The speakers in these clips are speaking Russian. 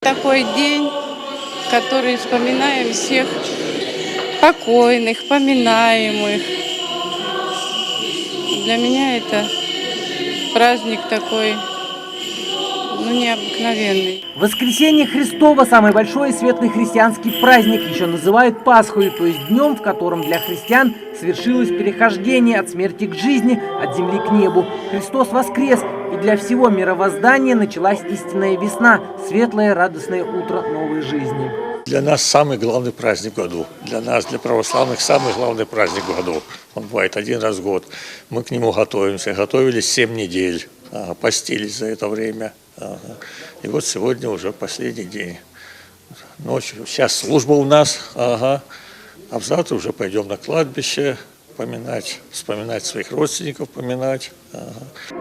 Такой день, который вспоминаем всех покойных, поминаемых. Для меня это праздник такой, необыкновенный. Воскресение Христово – самый большой и светлый христианский праздник, еще называют Пасхой, то есть днем, в котором для христиан свершилось перехождение от смерти к жизни, от земли к небу. Христос воскрес, и для всего мировоздания началась истинная весна, светлое радостное утро новой жизни. Для нас самый главный праздник в году. Для нас, для православных, самый главный праздник в году. Он бывает один раз в год. Мы к нему готовимся. Готовились 7 недель. Постились за это время. И вот сегодня уже последний день. Ночью. Сейчас служба у нас. А завтра уже пойдем на кладбище вспоминать своих родственников, поминать.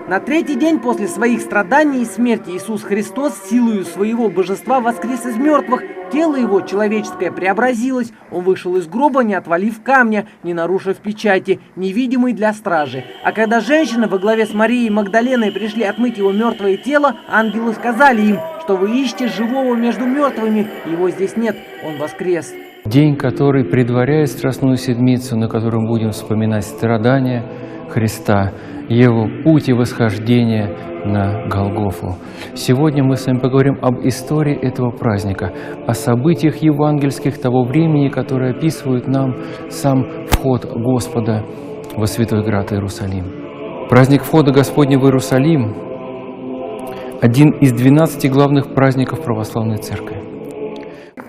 На третий день после своих страданий и смерти Иисус Христос силою своего божества воскрес из мертвых. Тело его человеческое преобразилось. Он вышел из гроба, не отвалив камня, не нарушив печати, невидимой для стражи. А когда женщины во главе с Марией Магдаленой пришли отмыть его мертвое тело, ангелы сказали им, что вы ищете живого между мертвыми, его здесь нет, он воскрес. День, который предваряет Страстную Седмицу, на котором будем вспоминать страдания Христа, Его путь и восхождение на Голгофу. Сегодня мы с вами поговорим об истории этого праздника, о событиях евангельских того времени, которые описывают нам сам вход Господа во Святой Град Иерусалим. Праздник входа Господня в Иерусалим – один из 12 главных праздников Православной Церкви.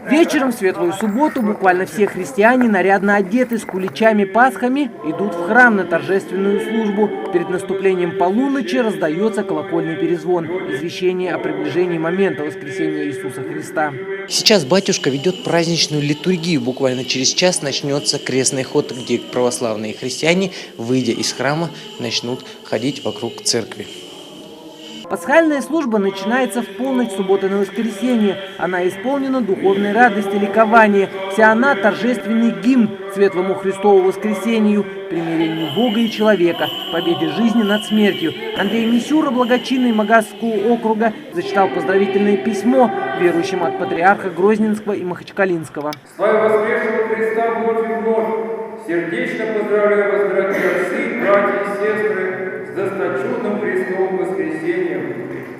Вечером в Светлую Субботу буквально все христиане, нарядно одеты, с куличами, пасхами, идут в храм на торжественную службу. Перед наступлением полуночи раздается колокольный перезвон, извещение о приближении момента воскресения Иисуса Христа. Сейчас батюшка ведет праздничную литургию. Буквально через час начнется крестный ход, где православные христиане, выйдя из храма, начнут ходить вокруг церкви. Пасхальная служба начинается в полночь субботы на воскресенье. Она исполнена духовной радости, ликования. Вся она торжественный гимн светлому Христову воскресению, примирению Бога и человека, победе жизни над смертью. Андрей Мисюра, благочинный Магазского округа, зачитал поздравительное письмо верующим от патриарха Грозненского и Махачкалинского. Слава воскресшего Христа вновь и вновь! Сердечно поздравляю вас, дорогие отцы, братья и сестры, с досточудным Христовым воскресением.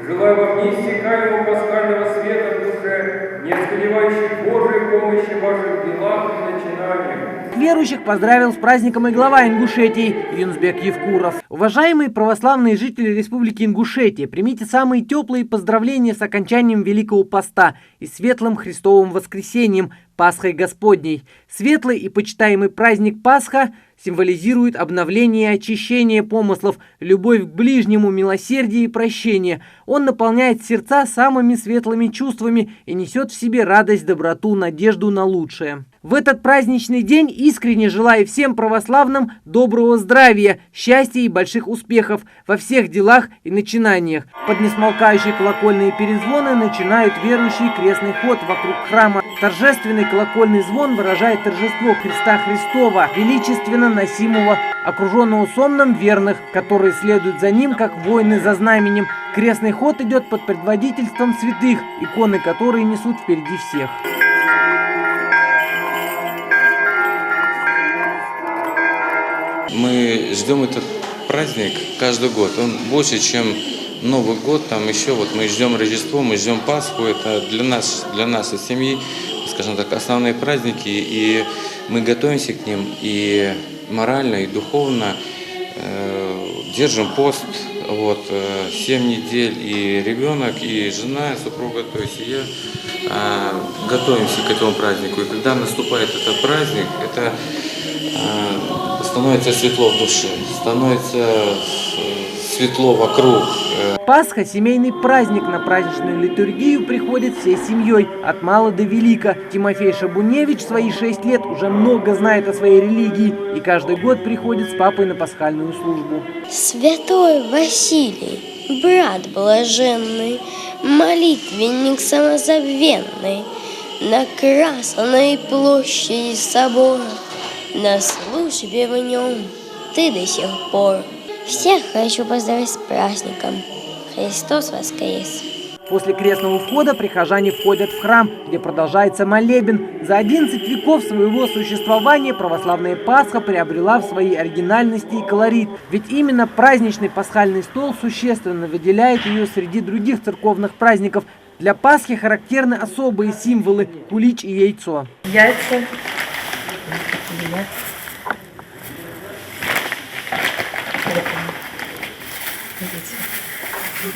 Желаю вам неиссякаемого пасхального света в душе, не оскорбляющей Божией помощи в ваших делах и начинаниях. Верующих поздравил с праздником и глава Ингушетии Юнусбек Евкуров. Уважаемые православные жители Республики Ингушетия, примите самые теплые поздравления с окончанием Великого Поста и светлым Христовым воскресением, Пасхой Господней. Светлый и почитаемый праздник Пасха символизирует обновление и очищение помыслов, любовь к ближнему, милосердие и прощение. Он наполняет сердца самыми светлыми чувствами и несет в себе радость, доброту, надежду на лучшее. В этот праздничный день искренне желаю всем православным доброго здравия, счастья и больших успехов во всех делах и начинаниях. Под несмолкающие колокольные перезвоны начинают верующие крестный ход вокруг храма. Торжественный колокольный звон выражает торжество Христа Христова, величественно носимого, окруженного сонмом верных, которые следуют за ним, как воины за знаменем. Крестный ход идет под предводительством святых, иконы которые несут впереди всех. Мы ждем этот праздник каждый год. Он больше, чем Новый год. Там еще мы ждем Рождество, мы ждем Пасху. Это для нас и семьи, скажем так, основные праздники. И мы готовимся к ним и морально, и духовно. Держим пост. 7 недель и ребенок, и жена, и супруга, то есть и я готовимся к этому празднику. И когда наступает этот праздник, это становится светло в душе, становится светло вокруг. Пасха – семейный праздник. На праздничную литургию приходит всей семьей, от мала до велика. Тимофей Шабуневич в свои 6 лет уже много знает о своей религии и каждый год приходит с папой на пасхальную службу. Святой Василий, брат блаженный, молитвенник самозабвенный, на Красной площади собора, на службе в нем ты до сих пор. Всех хочу поздравить с праздником. Христос воскрес! После крестного входа прихожане входят в храм, где продолжается молебен. За 11 веков своего существования православная Пасха приобрела в своей оригинальности и колорит. Ведь именно праздничный пасхальный стол существенно выделяет ее среди других церковных праздников. Для Пасхи характерны особые символы – кулич и яйцо. Яйца.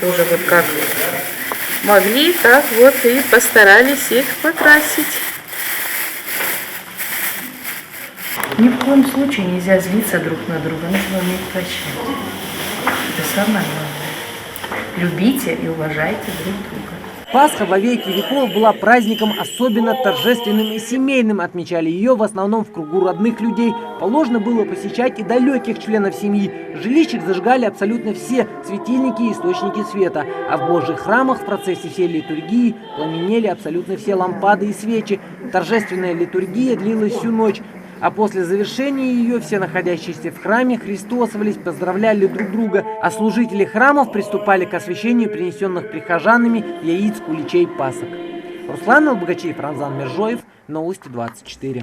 Тоже вот как могли, так вот и постарались их покрасить. Ни в коем случае нельзя злиться друг на друга, нужно уметь прощать. Это самое главное. Любите и уважайте друг друга. Пасха во веки веков была праздником особенно торжественным и семейным. Отмечали ее в основном в кругу родных людей. Положено было посещать и далеких членов семьи. В жилищах зажигали абсолютно все светильники и источники света. А в Божьих храмах в процессе всей литургии пламенели абсолютно все лампады и свечи. Торжественная литургия длилась всю ночь. А после завершения ее все находящиеся в храме христосовались, поздравляли друг друга, а служители храмов приступали к освящению принесенных прихожанами яиц, куличей, пасок. Руслан Албогачиев, Рамзан Мержоев, Новости 24.